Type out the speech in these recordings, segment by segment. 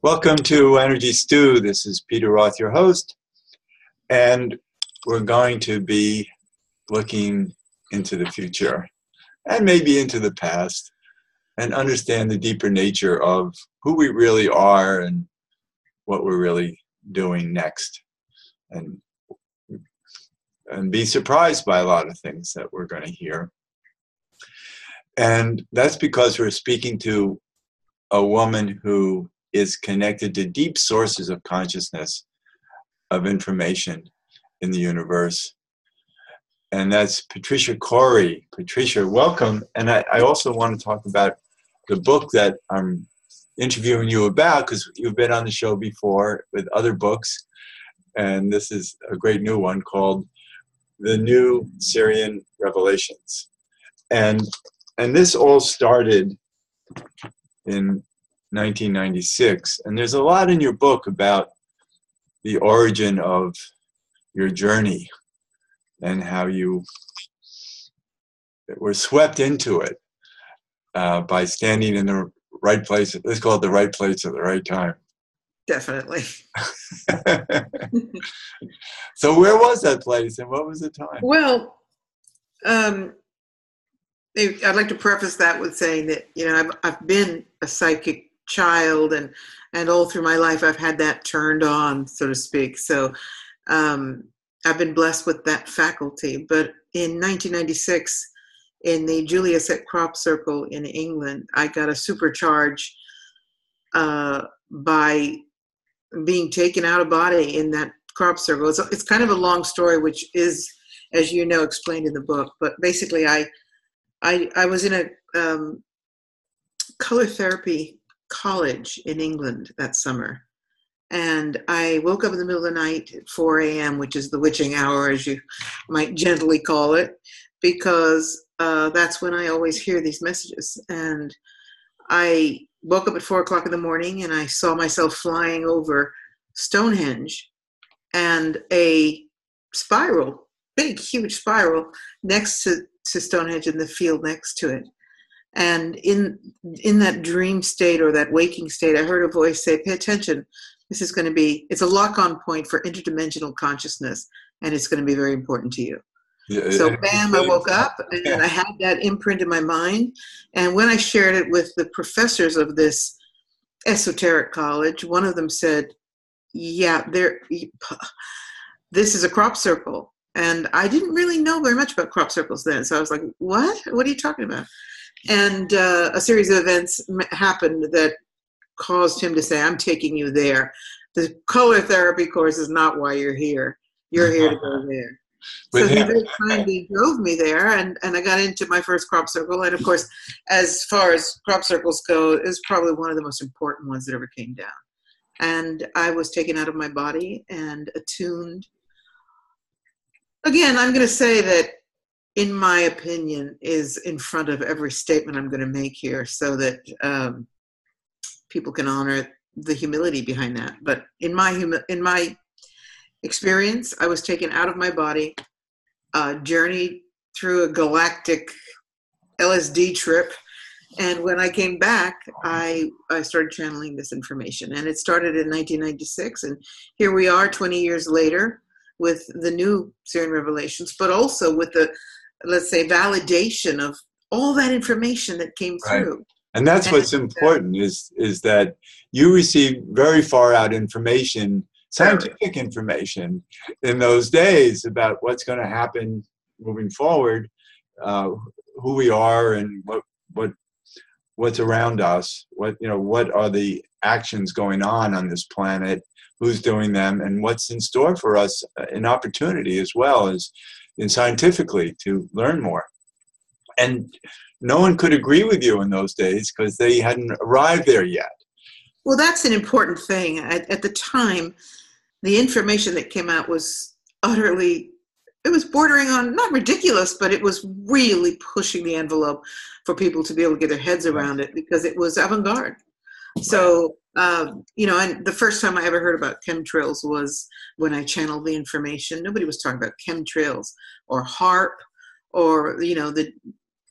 Welcome to Energy Stew. This is Peter Roth, your host, and we're going to be looking into the future and maybe into the past and understand the deeper nature of who we really are and what we're really doing next, and be surprised by a lot of things that we're going to hear. And that's because we're speaking to a woman who is connected to deep sources of consciousness, of information in the universe. And that's Patricia Cori. Patricia, welcome. And I also want to talk about the book that I'm interviewing you about, because you've been on the show before with other books. And this is a great new one called The New Sirian Revelations. And this all started in 1996, and there's a lot in your book about the origin of your journey and how you were swept into it by standing in the right place. Let's call it the right place at the right time. Definitely. So where was that place and what was the time? Well, I'd like to preface that with saying that, I've been a psychic child, and all through my life I've had that turned on, so to speak. So I've been blessed with that faculty. But in 1996, in the Julia Set Crop Circle in England, I got a supercharge by being taken out of body in that crop circle. It's kind of a long story, which is, as you know, explained in the book. But basically, I was in a color therapy college in England that summer. And I woke up in the middle of the night at 4 a.m., which is the witching hour, as you might gently call it, because that's when I always hear these messages. And I woke up at 4 o'clock in the morning, and I saw myself flying over Stonehenge and a spiral, big, huge spiral next to Stonehenge in the field next to it. And in that dream state or that waking state, I heard a voice say, pay attention. This is going to be, it's a lock-on point for interdimensional consciousness, and it's going to be very important to you. Yeah, so bam, I woke up, and I had that imprint in my mind. And when I shared it with the professors of this esoteric college, one of them said, yeah, this is a crop circle. And I didn't really know very much about crop circles then. So I was like, what? What are you talking about? And a series of events happened that caused him to say, I'm taking you there. The color therapy course is not why you're here. You're here to go there. So he very kindly drove me there, and I got into my first crop circle. And of course, as far as crop circles go, it was probably one of the most important ones that ever came down. And I was taken out of my body and attuned. Again, I'm going to say that, in my opinion, is in front of every statement I'm going to make here, so that people can honor the humility behind that. But in my experience, I was taken out of my body, journeyed through a galactic LSD trip, and when I came back, I started channeling this information. And it started in 1996, and here we are 20 years later with the new Sirian Revelations, but also with the, let's say, validation of all that information that came through. Right. And that's what's important is that you receive very far out information, scientific information in those days about what's going to happen moving forward, who we are and what's around us, what are the actions going on this planet, who's doing them, and what's in store for us, an opportunity as well as in scientifically to learn more. And no one could agree with you in those days because they hadn't arrived there yet. Well, that's an important thing. At the time, the information that came out was utterly, it was bordering on, not ridiculous, but it was really pushing the envelope for people to be able to get their heads around it, because it was avant-garde. So, and the first time I ever heard about chemtrails was when I channeled the information. Nobody was talking about chemtrails or HARP or, the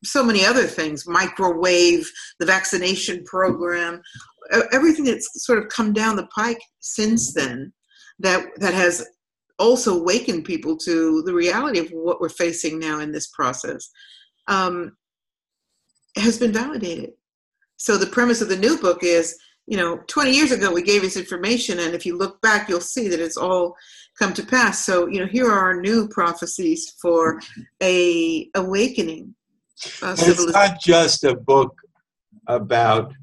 so many other things, microwave, the vaccination program, everything that's sort of come down the pike since then that has also awakened people to the reality of what we're facing now in this process, has been validated. So the premise of the new book is, 20 years ago we gave this information, and if you look back, you'll see that it's all come to pass. So, here are our new prophecies for a awakening. It's not just a book about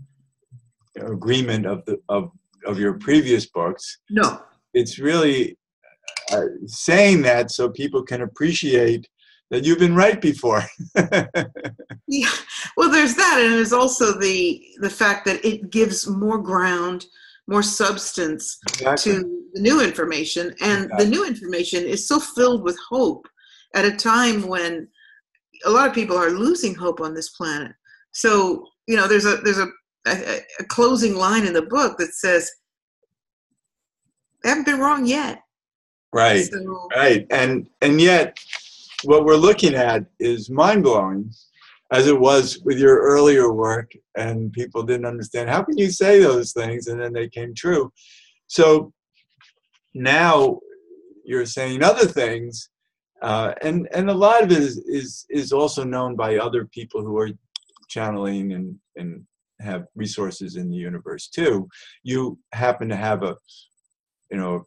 agreement of your previous books. No. It's really saying that so people can appreciate that you've been right before. Yeah. Well, there's that, and there's also the fact that it gives more ground, more substance Exactly. to the new information, and Exactly. the new information is so filled with hope at a time when a lot of people are losing hope on this planet. So, there's a closing line in the book that says, "I haven't been wrong yet." Right. So, right. And yet, what we're looking at is mind-blowing, as it was with your earlier work, and people didn't understand, how can you say those things? And then they came true. So now you're saying other things, and a lot of it is also known by other people who are channeling and have resources in the universe too. You happen to have a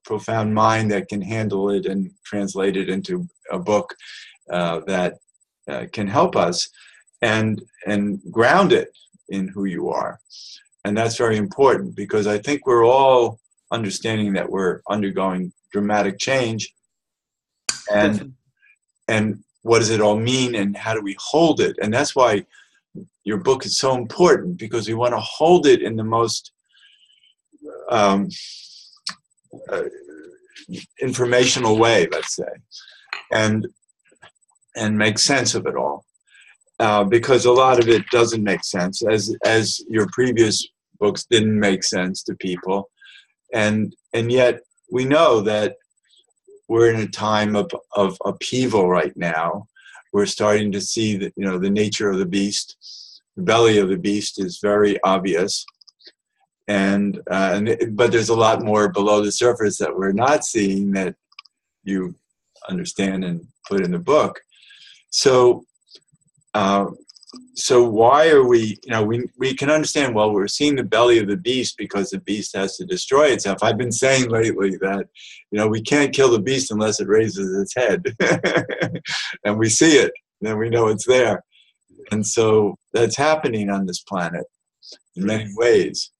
profound mind that can handle it and translate it into a book that can help us and ground it in who you are. And that's very important, because I think we're all understanding that we're undergoing dramatic change, and what does it all mean, and how do we hold it? And that's why your book is so important, because we want to hold it in the most informational way, let's say, and make sense of it all, because a lot of it doesn't make sense, as your previous books didn't make sense to people, and yet we know that we're in a time of upheaval right now. We're starting to see that the nature of the beast, the belly of the beast, is very obvious. But there's a lot more below the surface that we're not seeing, that you understand and put in the book. So why are we can understand, well, we're seeing the belly of the beast because the beast has to destroy itself. I've been saying lately that we can't kill the beast unless it raises its head. And we see it, then we know it's there. And so that's happening on this planet in many ways.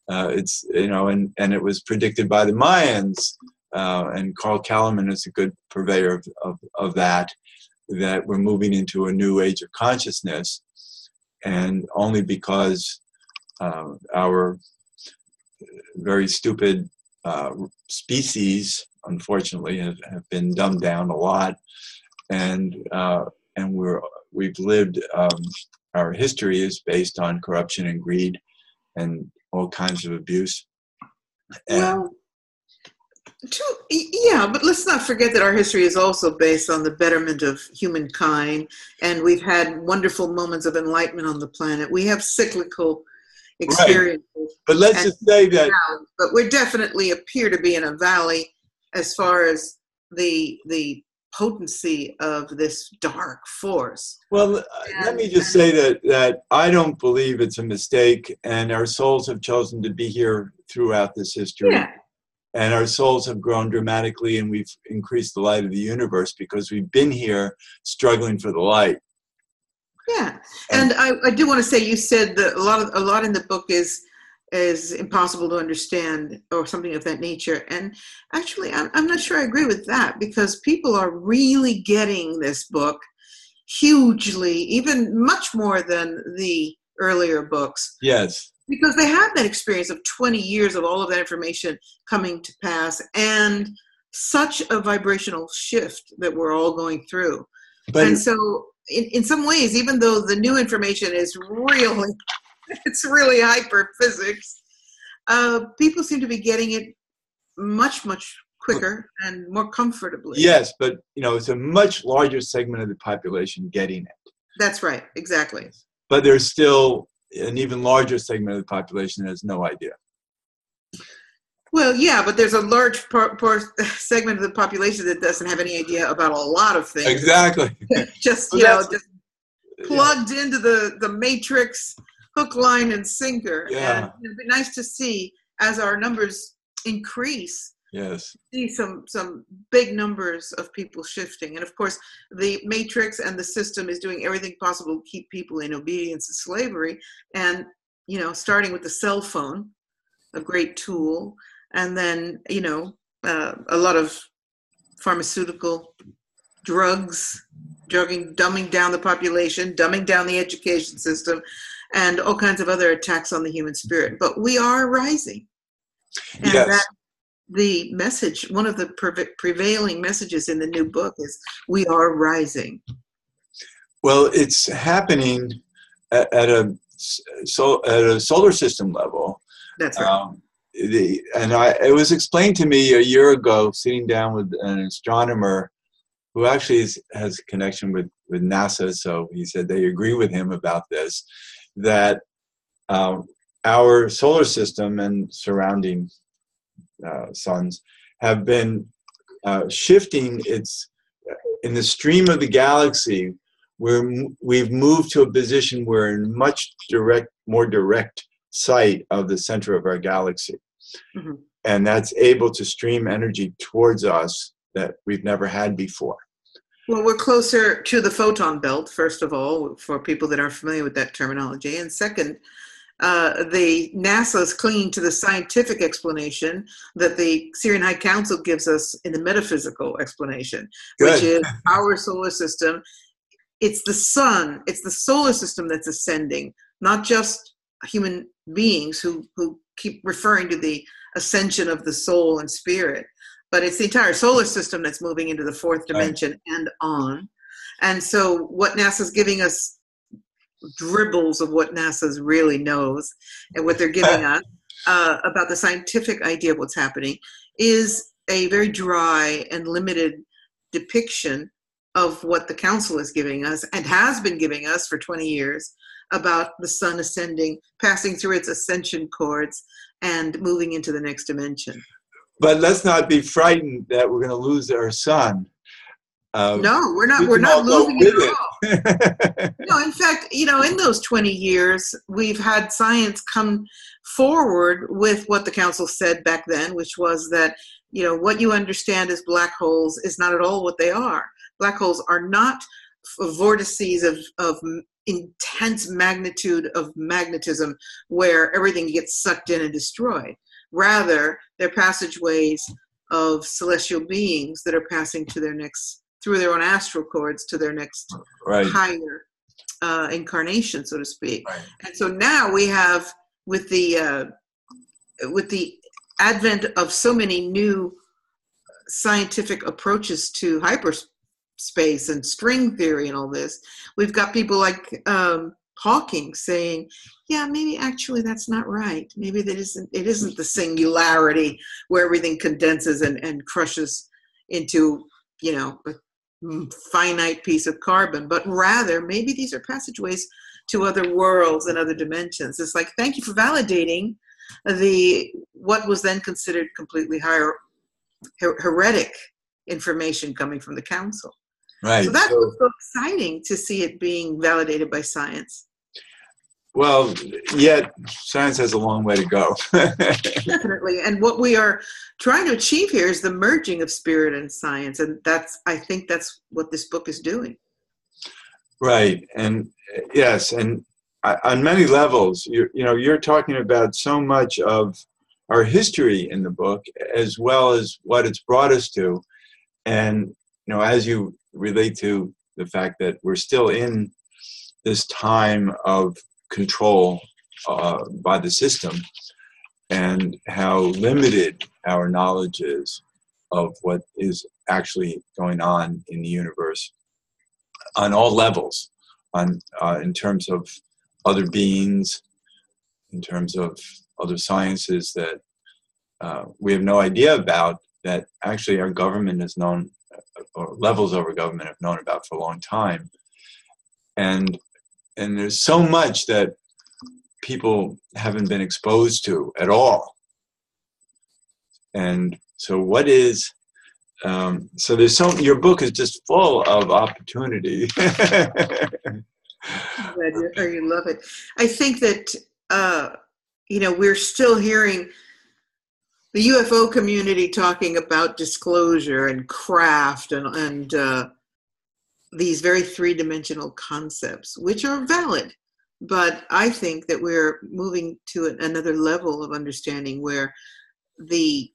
It's and it was predicted by the Mayans, and Carl Kalman is a good purveyor of that we're moving into a new age of consciousness, and only because our very stupid species, unfortunately, have been dumbed down a lot, and we've lived, our history is based on corruption and greed and all kinds of abuse. Well, yeah, but let's not forget that our history is also based on the betterment of humankind, and we've had wonderful moments of enlightenment on the planet. We have cyclical experiences. Right. But let's just say that. But we definitely appear to be in a valley as far as the potency of this dark force. Well, let me just say that I don't believe it's a mistake, and our souls have chosen to be here throughout this history. Yeah. And our souls have grown dramatically, and we've increased the light of the universe because we've been here struggling for the light. Yeah, and I do want to say, you said that a lot in the book is impossible to understand, or something of that nature. And actually, I'm not sure I agree with that, because people are really getting this book hugely, even much more than the earlier books. Yes. Because they have that experience of 20 years of all of that information coming to pass, and such a vibrational shift that we're all going through. And so in some ways, even though the new information is really, it's really hyper physics, people seem to be getting it much, much quicker and more comfortably. Yes, but it's a much larger segment of the population getting it. That's right, exactly. But there's still an even larger segment of the population that has no idea. Well, yeah, but there's a large segment of the population that doesn't have any idea about a lot of things. Exactly. Just, Well, just plugged into the matrix, hook, line, and sinker. Yeah. And it'd be nice to see, as our numbers increase, Yes. see some big numbers of people shifting. And of course, the matrix and the system is doing everything possible to keep people in obedience and slavery. And, starting with the cell phone, a great tool. And then, a lot of pharmaceutical drugs, dumbing down the population, dumbing down the education system, and all kinds of other attacks on the human spirit. But we are rising. And yes. that the message, one of the prevailing messages in the new book is we are rising. Well, it's happening at a solar system level. That's right. It was explained to me a year ago, sitting down with an astronomer who actually has a connection with NASA. So he said they agree with him about this, that our solar system and surrounding suns have been shifting in the stream of the galaxy, where we've moved to a position where in much more direct sight of the center of our galaxy. Mm-hmm. And that's able to stream energy towards us that we've never had before. Well, we're closer to the Photon Belt, first of all, for people that are familiar with that terminology. And second, the NASA is clinging to the scientific explanation that the Sirian High Council gives us in the metaphysical explanation, Good. Which is our solar system. It's the sun, it's the solar system that's ascending, not just human beings who keep referring to the ascension of the soul and spirit, but it's the entire solar system that's moving into the fourth dimension. Right. And on. And so what NASA's giving us, dribbles of what NASA's really knows, and what they're giving us about the scientific idea of what's happening, is a very dry and limited depiction of what the council is giving us and has been giving us for 20 years about the sun ascending, passing through its ascension cords, and moving into the next dimension. But let's not be frightened that we're going to lose our sun. No, we're not. We're not losing it at all. No, in fact, in those 20 years, we've had science come forward with what the council said back then, which was that, what you understand as black holes is not at all what they are. Black holes are not vortices of intense magnitude of magnetism where everything gets sucked in and destroyed. Rather, they're passageways of celestial beings that are passing to their next, through their own astral cords, to their next higher incarnation, so to speak. Right. And so now we have, with the advent of so many new scientific approaches to hyperspace and string theory and all this, we've got people like Hawking saying, yeah, maybe actually that's not right. Maybe it isn't the singularity where everything condenses and crushes into, a finite piece of carbon, but rather maybe these are passageways to other worlds and other dimensions. It's like, thank you for validating what was then considered completely heretic information coming from the council. Right. So that's so exciting to see it being validated by science. Well, yet science has a long way to go. Definitely. And what we are trying to achieve here is the merging of spirit and science. And I think that's what this book is doing. Right. And yes. And on many levels, you're talking about so much of our history in the book, as well as what it's brought us to. And, as you relate to the fact that we're still in this time of control by the system, and how limited our knowledge is of what is actually going on in the universe on all levels, in terms of other beings, in terms of other sciences that we have no idea about, that actually our government has known, or levels of our government have known about for a long time. and there's so much that people haven't been exposed to at all. And so what is, so there's your book is just full of opportunity. You love it. I think that, we're still hearing the UFO community talking about disclosure and craft and these very three-dimensional concepts, which are valid. But I think that we're moving to another level of understanding where the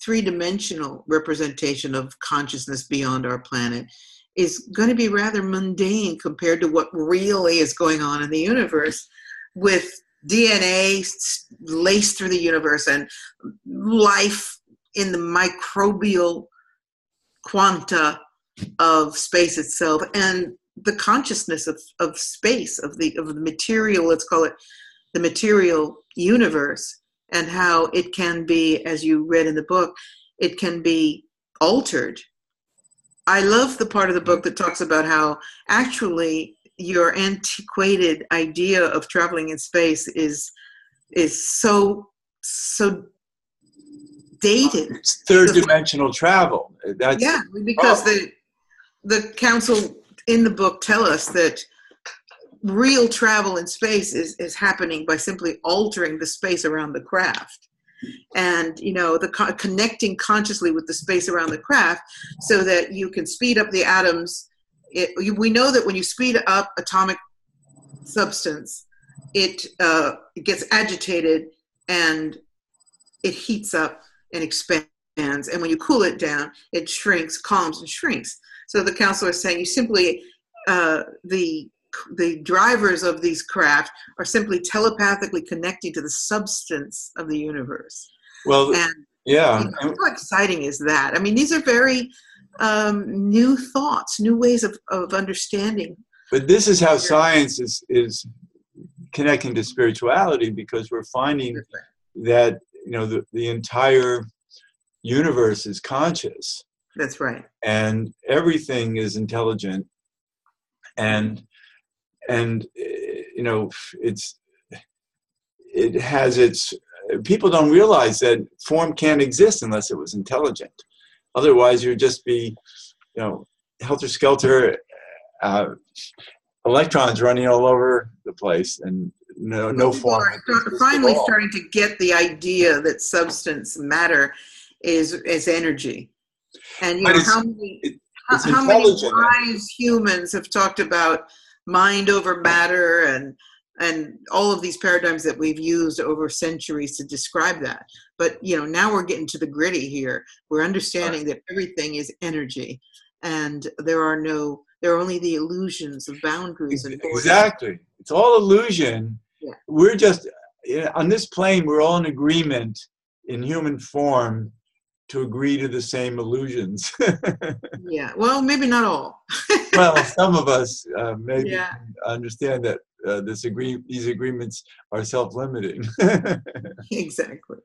three-dimensional representation of consciousness beyond our planet is going to be rather mundane compared to what really is going on in the universe, with DNA laced through the universe and life in the microbial quanta of space itself, and the consciousness of space, of the material, let's call it the material universe, and how it can be, as you read in the book, it can be altered. I love the part of the book that talks about how actually your antiquated idea of traveling in space is so dated. It's third-dimensional travel. Because the council in the book tell us that real travel in space is happening by simply altering the space around the craft, and connecting consciously with the space around the craft so that you can speed up the atoms. We know that when you speed up atomic substance, it gets agitated and it heats up and expands. And when you cool it down, it shrinks, calms, and shrinks. So the council is saying you simply, the drivers of these craft are simply telepathically connecting to the substance of the universe. Well, yeah. How exciting is that? I mean, these are very new thoughts, new ways of understanding. But this is how science is connecting to spirituality, because we're finding that the entire universe is conscious. That's right. And everything is intelligent, and it has its. People don't realize that form can't exist unless it was intelligent. Otherwise, you'd just be, helter-skelter, electrons running all over the place, and no form. We're finally starting to get the idea that substance, matter, is energy. And how many wise humans have talked about mind over matter and all of these paradigms that we've used over centuries to describe that. But now we're getting to the gritty here. We're understanding that everything is energy, and there are only the illusions of boundaries and borders. Exactly. It's all illusion. Yeah. We're just on this plane. We're all in agreement in human form to agree to the same illusions. Yeah. Well, maybe not all. Well, some of us maybe understand that these agreements are self-limiting. Exactly.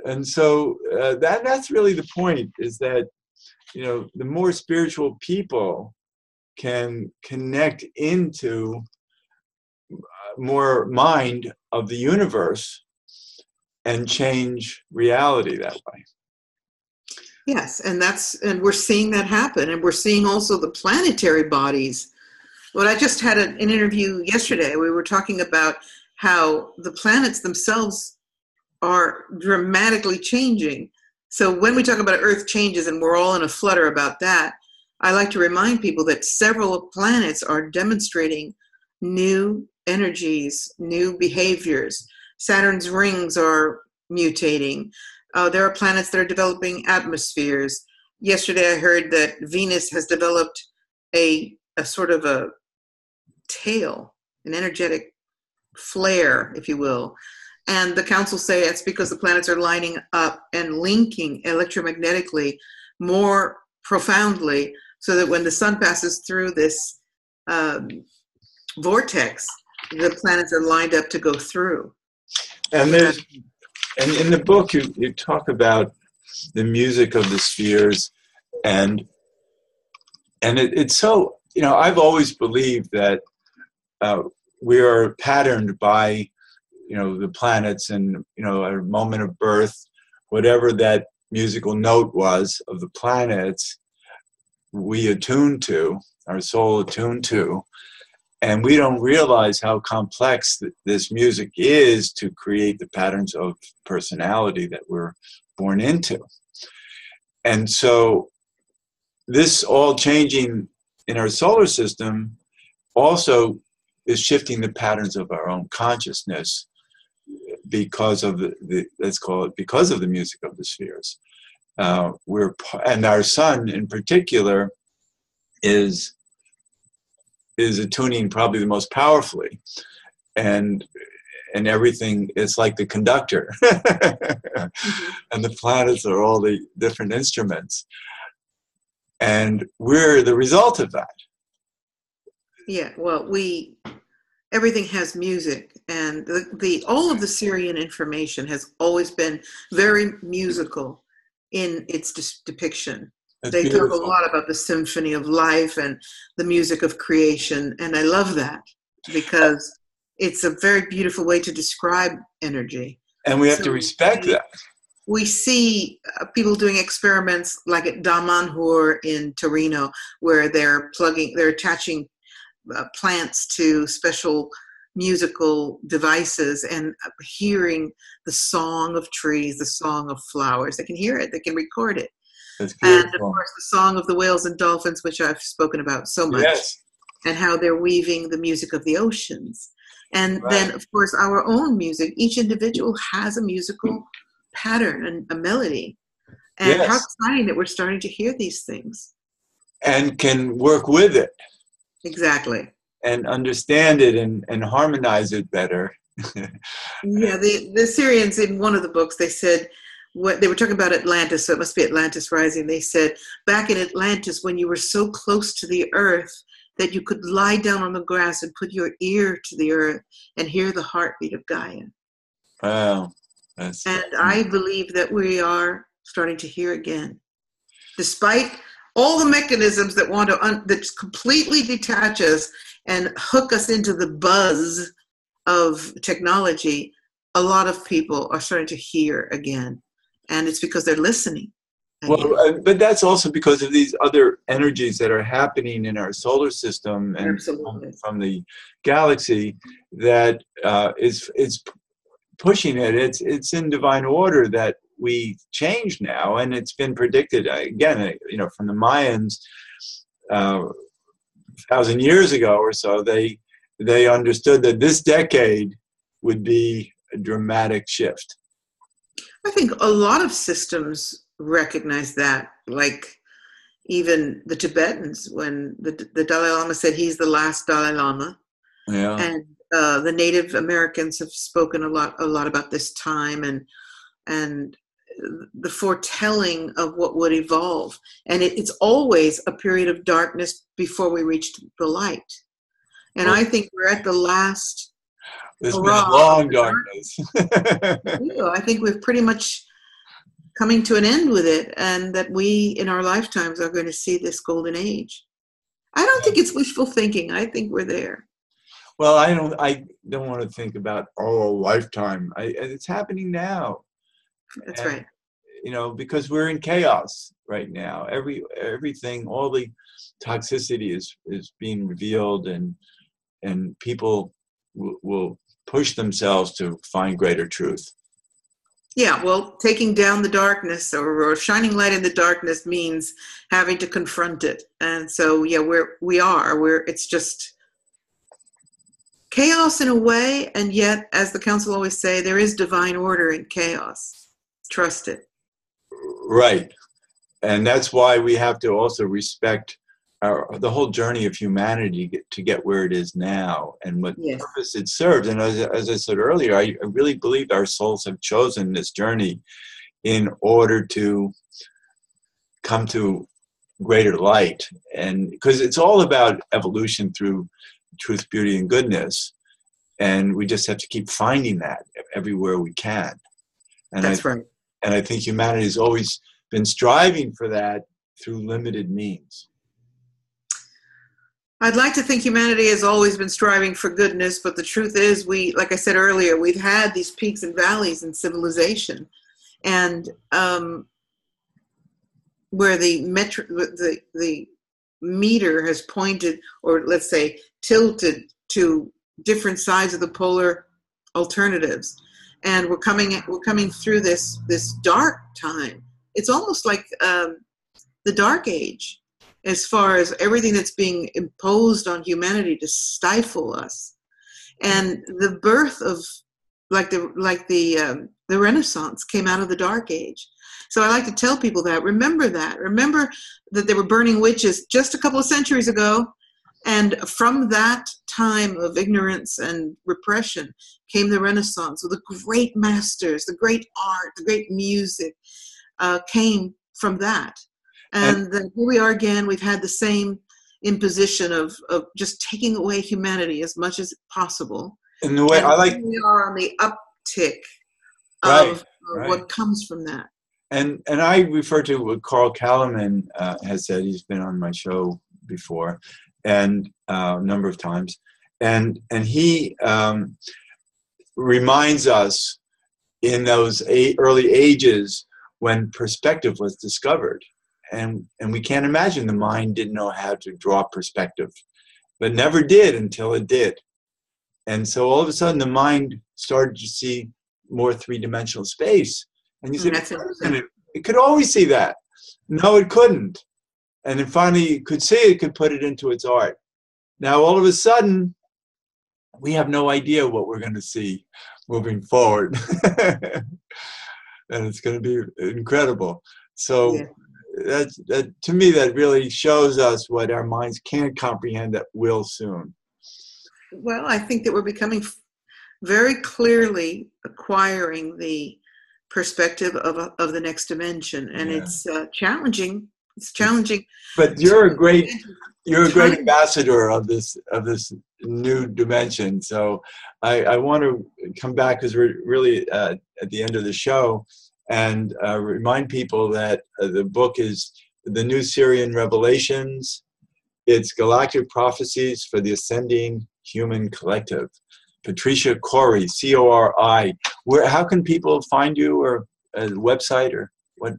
And so that's really the point, is that the more spiritual people can connect into more mind of the universe and change reality that way. Yes, and we're seeing that happen, and we're seeing also the planetary bodies. Well, I just had an interview yesterday. We were talking about how the planets themselves are dramatically changing. So when we talk about Earth changes and we're all in a flutter about that, I like to remind people that several planets are demonstrating new energies, new behaviors. Saturn's rings are mutating. There are planets that are developing atmospheres. Yesterday I heard that Venus has developed a sort of a tail, an energetic flare, if you will. And the council say it's because the planets are lining up and linking electromagnetically more profoundly, so that when the sun passes through this vortex, the planets are lined up to go through. And in the book, you talk about the music of the spheres, and it's so, I've always believed that we are patterned by, the planets and, a moment of birth, whatever that musical note was of the planets, we attune to, our soul attuned to, and we don't realize how complex this music is to create the patterns of personality that we're born into. And so this all changing in our solar system also is shifting the patterns of our own consciousness because of let's call it, because of the music of the spheres. And our sun in particular is attuning probably the most powerfully, and everything is like the conductor, and the planets are all the different instruments, and we're the result of that. Yeah, well, everything has music, and all of the Sirian information has always been very musical in its depiction. They talk a lot about the symphony of life and the music of creation, and I love that because it's a very beautiful way to describe energy. And we have to respect that. We see people doing experiments like at Damanhur in Torino, where they're attaching plants to special musical devices and hearing the song of trees, the song of flowers. They can hear it, they can record it. And of course the song of the whales and dolphins, which I've spoken about so much. Yes. And how they're weaving the music of the oceans. And then of course our own music, each individual has a musical pattern and a melody. And how exciting that we're starting to hear these things. And can work with it. Exactly. And understand it and harmonize it better. Yeah, the Sirians, in one of the books, they said, they were talking about Atlantis, so it must be Atlantis Rising. They said, back in Atlantis, when you were so close to the earth that you could lie down on the grass and put your ear to the earth and hear the heartbeat of Gaia. Wow. I believe that we are starting to hear again. Despite all the mechanisms that want to that completely detach us and hook us into the buzz of technology, a lot of people are starting to hear again. And it's because they're listening. Well, but that's also because of these other energies that are happening in our solar system and from the galaxy that is pushing it. It's in divine order that we change now, and it's been predicted again. From the Mayans, 1,000 years ago or so, they understood that this decade would be a dramatic shift. I think a lot of systems recognize that, like even the Tibetans, when the Dalai Lama said he's the last Dalai Lama. Yeah. And the Native Americans have spoken a lot about this time and the foretelling of what would evolve. And it's always a period of darkness before we reach the light. And I think we're at the last. There's been a long darkness. I think we're pretty much coming to an end with it, and that we, in our lifetimes, are going to see this golden age. I don't think it's wishful thinking. I think we're there. Well, I don't want to think about a lifetime. It's happening now. That's right. Because we're in chaos right now. Everything, all the toxicity is being revealed, and people will push themselves to find greater truth. Yeah, well, taking down the darkness or shining light in the darkness means having to confront it. And so, yeah, it's just chaos in a way, and yet, as the council always say, there is divine order in chaos. Trust it. Right. And that's why we have to also respect the whole journey of humanity to get where it is now and what purpose it serves. And as I said earlier, I really believe our souls have chosen this journey in order to come to greater light. And because it's all about evolution through truth, beauty, and goodness. And we just have to keep finding that everywhere we can. And that's right. And I think humanity has always been striving for that through limited means. I'd like to think humanity has always been striving for goodness, but the truth is, like I said earlier, we've had these peaks and valleys in civilization, and where the meter has pointed, or let's say tilted, to different sides of the polar alternatives, and we're coming through this dark time. It's almost like the Dark Age, as far as everything that's being imposed on humanity to stifle us, and the birth of the Renaissance came out of the Dark Age. So I like to tell people that. Remember that there were burning witches just a couple of centuries ago, and from that time of ignorance and repression came the Renaissance with the great masters, the great art, the great music came from that. And then here we are again. We've had the same imposition of just taking away humanity as much as possible. And the way I like, we are on the uptick of what comes from that. And I refer to what Carl Kalleman has said. He's been on my show before, and a number of times, and he reminds us in those early ages when perspective was discovered. And we can't imagine the mind didn't know how to draw perspective, but never did until it did. And so all of a sudden the mind started to see more three-dimensional space. And you said, it could always see that. No, it couldn't. And then finally it could see it, could put it into its art. Now all of a sudden, we have no idea what we're going to see moving forward. And it's going to be incredible. So that to me, that really shows us what our minds can't comprehend that will soon. Well, I think that we're becoming very clearly acquiring the perspective of the next dimension, and it's challenging. It's challenging. But you're a great ambassador of this new dimension. So I want to come back, because we're really at the end of the show, and remind people that the book is the new Sirian Revelations. It's Galactic Prophecies for the Ascending Human Collective. Patricia Cori, C-O-R-I. How can people find you, or a website, or what?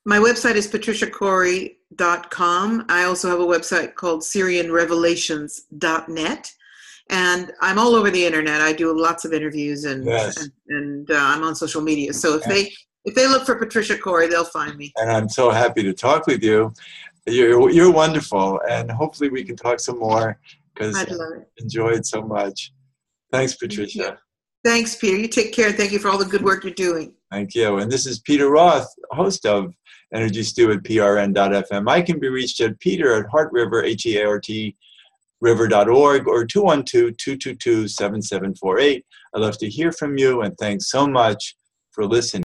My website is patriciacori.com. I also have a website called SirianRevelations.net. And I'm all over the internet. I do lots of interviews, and I'm on social media. So if they look for Patricia Cori, they'll find me. And I'm so happy to talk with you. You're wonderful, and hopefully we can talk some more, because I enjoyed so much. Thanks, Patricia. Thanks, Peter. You take care. Thank you for all the good work you're doing. Thank you. And this is Peter Roth, host of Energy Stew at prn.fm. I can be reached at peter@heartriver, HEART, river.org, or 212-222-7748. I'd love to hear from you, and thanks so much for listening.